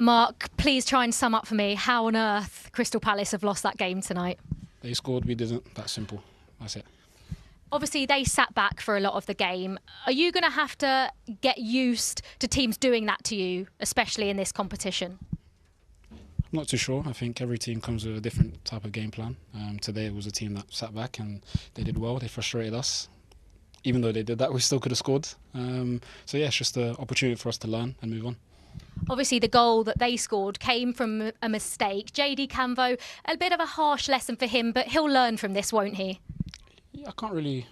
Marc, please try and sum up for me how on earth Crystal Palace have lost that game tonight. They scored, we didn't. That's simple. That's it. Obviously, they sat back for a lot of the game. Are you going to have to get used to teams doing that to you, especially in this competition? I'm not too sure. I think every team comes with a different type of game plan. Today it was a team that sat back and they did well. They frustrated us. Even though they did that, we still could have scored. So yeah, it's just an opportunity for us to learn and move on. Obviously, the goal that they scored came from a mistake. JD Camvo, a bit of a harsh lesson for him, but he'll learn from this, won't he? Yeah, I can't really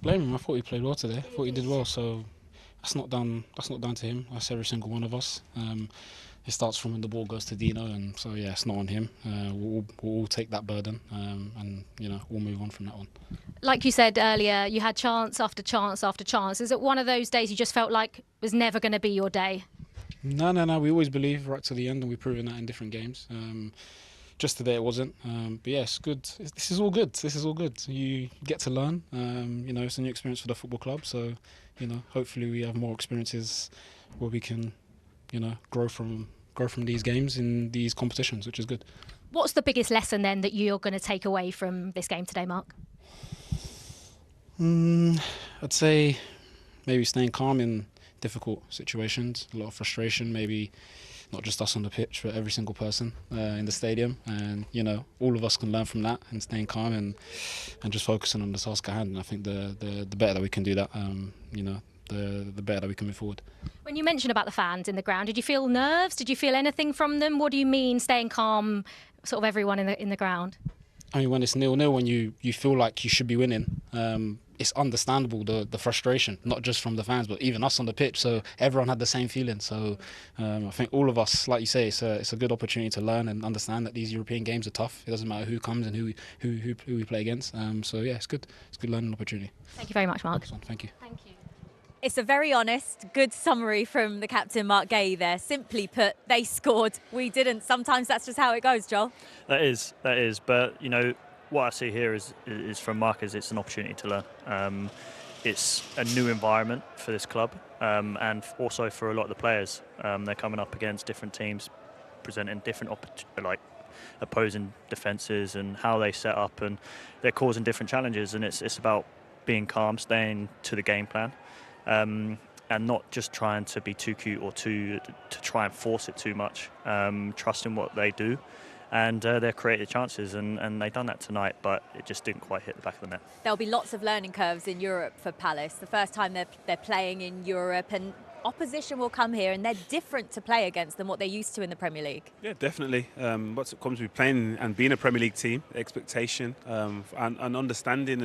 blame him. I thought he played well today. I thought he did well. So that's not down to him. That's every single one of us. It starts from when the ball goes to Dino, and so yeah, it's not on him. We'll all take that burden, and we'll move on from that one. Like you said earlier, you had chance after chance after chance. Is it one of those days you just felt like was never going to be your day? No. We always believe right to the end, and we've proven that in different games. Just today it wasn't. But yeah, it's good. This is all good. You get to learn. It's a new experience for the football club. So, hopefully we have more experiences where we can, grow from these games in these competitions, which is good. What's the biggest lesson then that you're going to take away from this game today, Marc? I'd say maybe staying calm in difficult situations, a lot of frustration, maybe not just us on the pitch, but every single person in the stadium. And, all of us can learn from that and staying calm and just focusing on the task at hand. And I think the better that we can do that, the better that we can move forward. When you mentioned about the fans in the ground, did you feel nerves? Did you feel anything from them? What do you mean staying calm, sort of everyone in the ground? I mean, when it's 0-0, when you feel like you should be winning, it's understandable, the frustration, not just from the fans, but even us on the pitch. So everyone had the same feeling. So I think all of us, like you say, it's a good opportunity to learn and understand that these European games are tough. It doesn't matter who comes and who we play against. So yeah, it's good. It's a good learning opportunity. Thank you very much, Marc. Thank you. Thank you. It's a very honest, good summary from the captain, Marc Guéhi there. Simply put, they scored, we didn't. Sometimes that's just how it goes, Joel. That is. But, what I see here is from Marc is it's an opportunity to learn. It's a new environment for this club and also for a lot of the players. They're coming up against different teams, presenting different opposing defences and how they set up, and they're causing different challenges. And it's about being calm, staying to the game plan. And not just trying to be too cute or to try and force it too much. Trusting what they do, and they're created chances, and they've done that tonight, but it just didn't quite hit the back of the net. There'll be lots of learning curves in Europe for Palace. The first time they're playing in Europe, and opposition will come here, and they're different to play against than what they're used to in the Premier League. Yeah, definitely. What comes with playing and being a Premier League team, expectation and understanding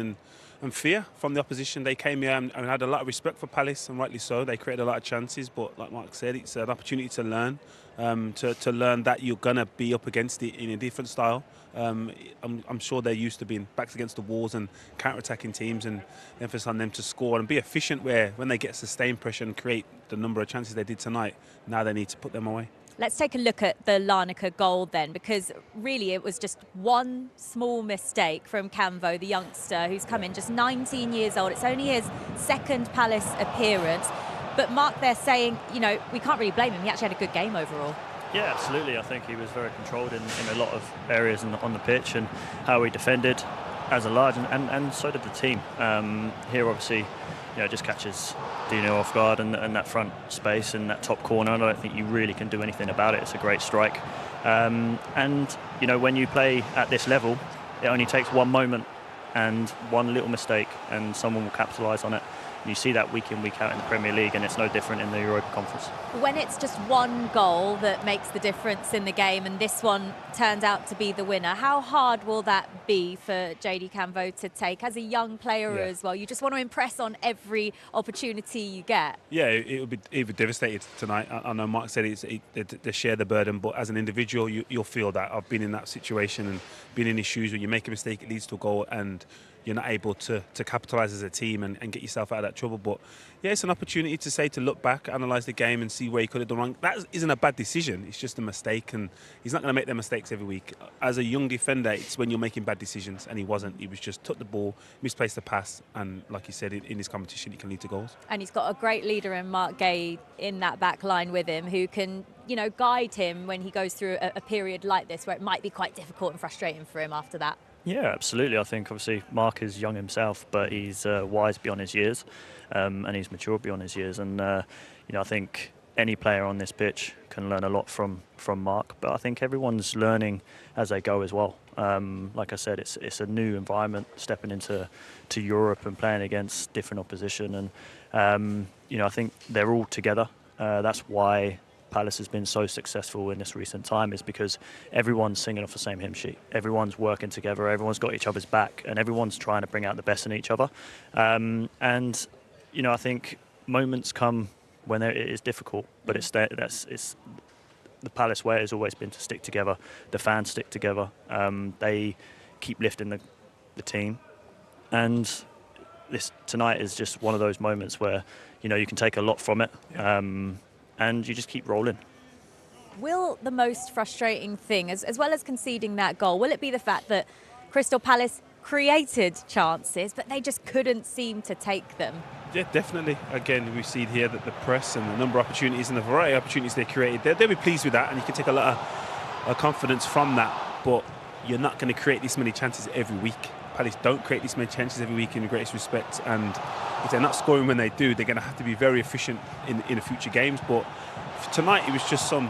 and fear from the opposition. They came here and had a lot of respect for Palace, and rightly so. They created a lot of chances, but like Marc said, it's an opportunity to learn, to learn that you're going to be up against it in a different style. I'm sure they're used to being backs against the walls and counter-attacking teams, and the emphasis on them to score and be efficient where when they get sustained pressure and create the number of chances they did tonight, now they need to put them away. Let's take a look at the Larnaca goal then, because really it was just one small mistake from Camvo, the youngster who's come in just 19 years old. It's only his second Palace appearance. But Marc, they're saying, we can't really blame him. He actually had a good game overall. Yeah, absolutely. I think he was very controlled in a lot of areas on the pitch, and how he defended as a large, and so did the team. Here, obviously, just catches Dino off guard, and that front space and that top corner. I don't think you really can do anything about it. It's a great strike. When you play at this level, it only takes one moment and one little mistake, and someone will capitalise on it. You see that week in, week out in the Premier League, and it's no different in the Europa Conference. When it's just one goal that makes the difference in the game, and this one turned out to be the winner, how hard will that be for JD Camvo to take as a young player as well? You just want to impress on every opportunity you get. Yeah, it would be devastated tonight. I know Marc said they share the burden, but as an individual, you'll feel that. I've been in that situation and been in his shoes where you make a mistake, it leads to a goal, and you're not able to capitalise as a team and get yourself out of that trouble. But yeah, it's an opportunity to look back, analyse the game and see where you could have done wrong. That isn't a bad decision, it's just a mistake, and he's not going to make their mistakes every week. As a young defender, it's when you're making bad decisions, and he wasn't. He was just took the ball, misplaced the pass, and like you said, in this competition he can lead to goals. And he's got a great leader in Marc Guéhi in that back line with him, who can, guide him when he goes through a period like this where it might be quite difficult and frustrating for him after that. Yeah, absolutely. I think obviously Marc is young himself, but he's wise beyond his years, and he's mature beyond his years. And I think any player on this pitch can learn a lot from Marc. But I think everyone's learning as they go as well. Like I said, it's a new environment, stepping into Europe and playing against different opposition. And I think they're all together. That's why Palace has been so successful in this recent time, is because everyone's singing off the same hymn sheet. Everyone's working together, everyone's got each other's back, and everyone's trying to bring out the best in each other. I think moments come when it is difficult, but it's the Palace way has always been to stick together. The fans stick together. They keep lifting the team, and this tonight is just one of those moments where you can take a lot from it. And you just keep rolling. Will the most frustrating thing, as well as conceding that goal, will it be the fact that Crystal Palace created chances, but they just couldn't seem to take them? Yeah, definitely. Again, we've seen here that the press and the number of opportunities and the variety of opportunities they created, they'll be pleased with that, and you can take a lot of confidence from that. But you're not going to create this many chances every week. Palace don't create this many chances every week, in the greatest respect, and if they're not scoring when they do, they're going to have to be very efficient in the future games. But tonight it was just some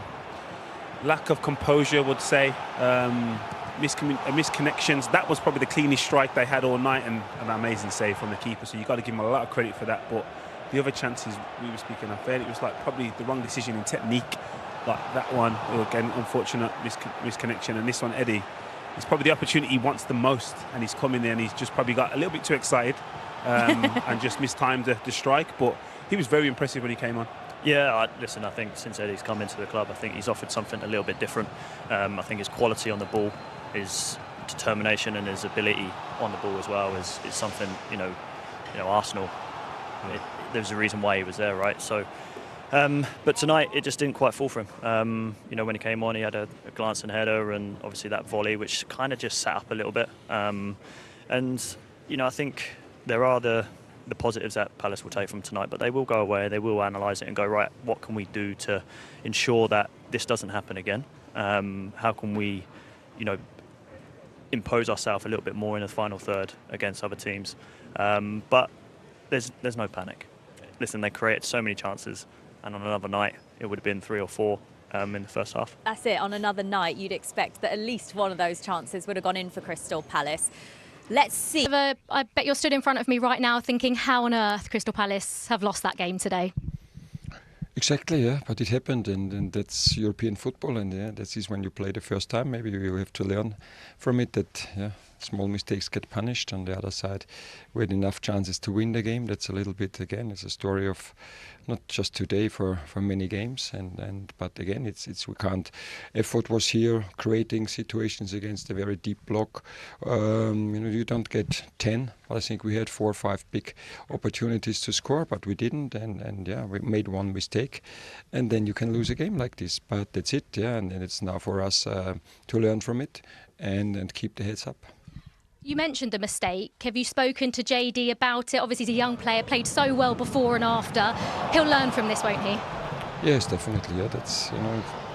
lack of composure, I would say, misconnections. That was probably the cleanest strike they had all night, and an amazing save from the keeper, so you've got to give him a lot of credit for that. But the other chances we were speaking of, it was like probably the wrong decision in technique, like that one, again, unfortunate misconnection, and this one, Eddie, it's probably the opportunity he wants the most, and he's come in there and he's just probably got a little bit too excited and just mistimed the strike. But he was very impressive when he came on. Yeah, I think since Eddie's come into the club, I think he's offered something a little bit different. I think his quality on the ball, his determination and his ability on the ball as well is something, Arsenal, there's a reason why he was there, right? So, but tonight it just didn't quite fall for him. When he came on, he had a glancing header and obviously that volley, which kind of just sat up a little bit. I think there are the positives that Palace will take from tonight, but they will go away, they will analyse it and go, right, what can we do to ensure that this doesn't happen again? How can we, impose ourselves a little bit more in the final third against other teams? But there's no panic. Listen, they created so many chances, and on another night it would have been 3 or 4 in the first half. That's it. On another night, you'd expect that at least one of those chances would have gone in for Crystal Palace. Let's see. I bet you're stood in front of me right now thinking, how on earth Crystal Palace have lost that game today? Exactly, yeah, but it happened, and that's European football, and yeah, that is when you play the first time. Maybe you have to learn from it that small mistakes get punished. On the other side, we had enough chances to win the game. That's a little bit, again, it's a story of not just today, for many games, but again, it's we can't. Effort was here, creating situations against a very deep block. You don't get 10. I think we had 4 or 5 big opportunities to score, but we didn't, and we made one mistake, and then you can lose a game like this. But that's it, and it's now for us to learn from it and keep the heads up. You mentioned the mistake. Have you spoken to JD about it? Obviously, he's a young player, played so well before and after. He'll learn from this, won't he? Yes, definitely. Yeah, that's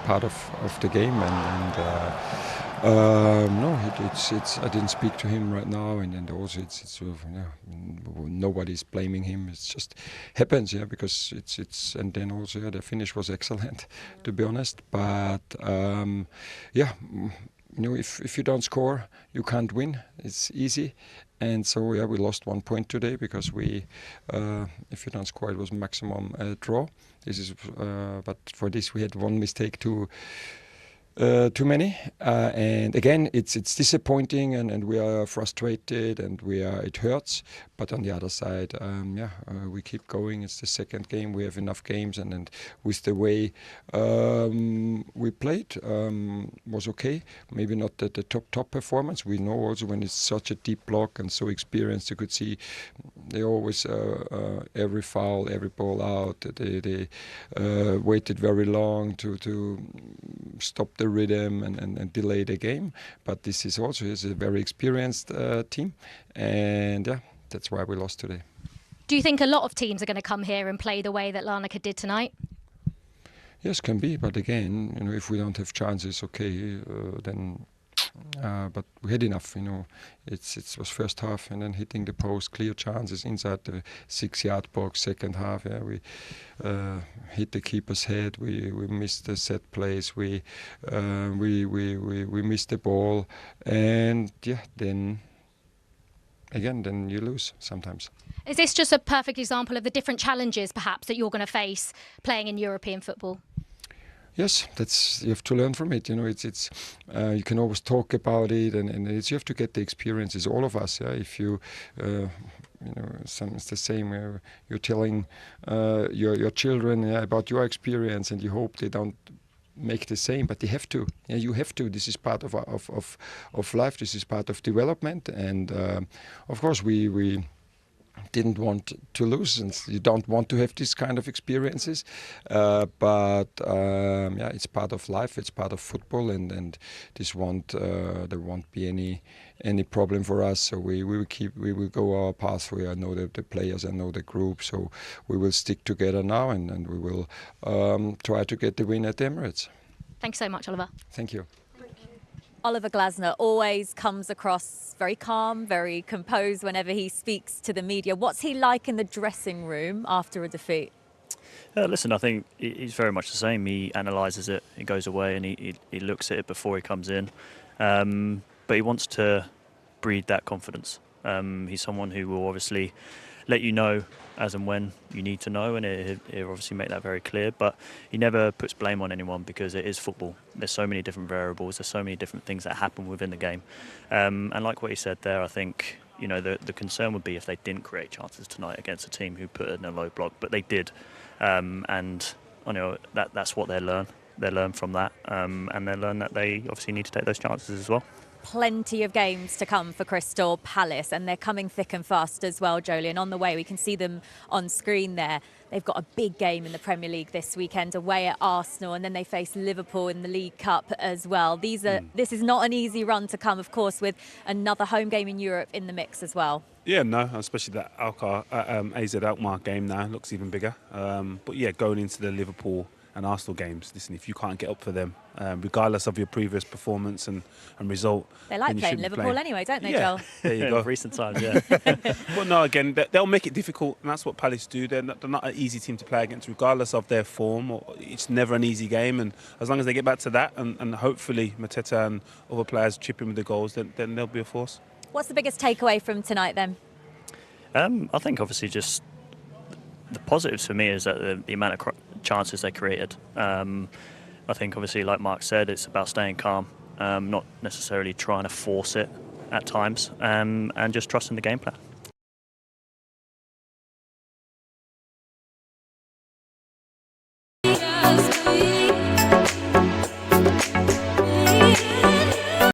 part of the game, no, it's. I didn't speak to him right now, and also it's nobody's blaming him. It just happens, because it's. And then also, the finish was excellent, to be honest. But if you don't score, you can't win. It's easy. And so, we lost 1 point today because if you don't score, it was maximum draw. But for this, we had one mistake to Too many, and again, it's disappointing, and we are frustrated, and it hurts. But on the other side, we keep going. It's the second game. We have enough games, and with the way we played, was okay. Maybe not the top performance. We know also when it's such a deep block and so experienced, you could see they always every foul, every ball out. They waited very long to stop the rhythm and delay the game. But this is also a very experienced team, and that's why we lost today. Do you think a lot of teams are going to come here and play the way that Larnaca did tonight? Yes, can be, but again, if we don't have chances, okay, then. But we had enough, It was first half, and then hitting the post, clear chances inside the 6-yard box. Second half, we hit the keeper's head. We missed the set plays. We missed the ball, and then you lose sometimes. Is this just a perfect example of the different challenges, perhaps, that you're going to face playing in European football? Yes, you have to learn from it. It's you can always talk about it, and you have to get the experiences. All of us, If you, it's the same. You're telling your children about your experience, and you hope they don't make the same, but they have to. You have to. This is part of life. This is part of development, and of course we didn't want to lose, and you don't want to have these kind of experiences, but it's part of life, it's part of football, and there won't be any problem for us. So we will go our path. I know the players, I know the group, so we will stick together now, and we will try to get the win at the Emirates. Thanks so much, Oliver. Thank you. Oliver Glasner always comes across very calm, very composed whenever he speaks to the media. What's he like in the dressing room after a defeat? Listen, I think he's very much the same. He analyses it, he goes away, and he looks at it before he comes in. But he wants to breed that confidence. He's someone who will obviously let you know as and when you need to know, and he'll obviously make that very clear. But he never puts blame on anyone, because it is football. There's so many different variables. There's so many different things that happen within the game. And like what he said there, I think the concern would be if they didn't create chances tonight against a team who put in a low block, but they did. And that's what they learn. They learn from that, and they learn that they obviously need to take those chances as well. Plenty of games to come for Crystal Palace, and they're coming thick and fast as well, Jolie. And on the way, we can see them on screen there. They've got a big game in the Premier League this weekend away at Arsenal, and then they face Liverpool in the League Cup as well. This is not an easy run to come, of course, with another home game in Europe in the mix as well. Yeah, no, especially that AZ Alkmaar game now looks even bigger. But yeah, going into the Liverpool and Arsenal games, listen, if you can't get up for them, regardless of your previous performance and result, they like playing Liverpool anyway, don't they, Joel? There you go. Recent times, yeah. But no, again, they'll make it difficult, and that's what Palace do. They're not an easy team to play against, regardless of their form. It's never an easy game, and as long as they get back to that, and hopefully Mateta and other players chip in with the goals, then they'll be a force. What's the biggest takeaway from tonight then? I think obviously just the positives for me is that the amount of chances they created. I think obviously, like Marc said, it's about staying calm, not necessarily trying to force it at times, and just trusting the game plan.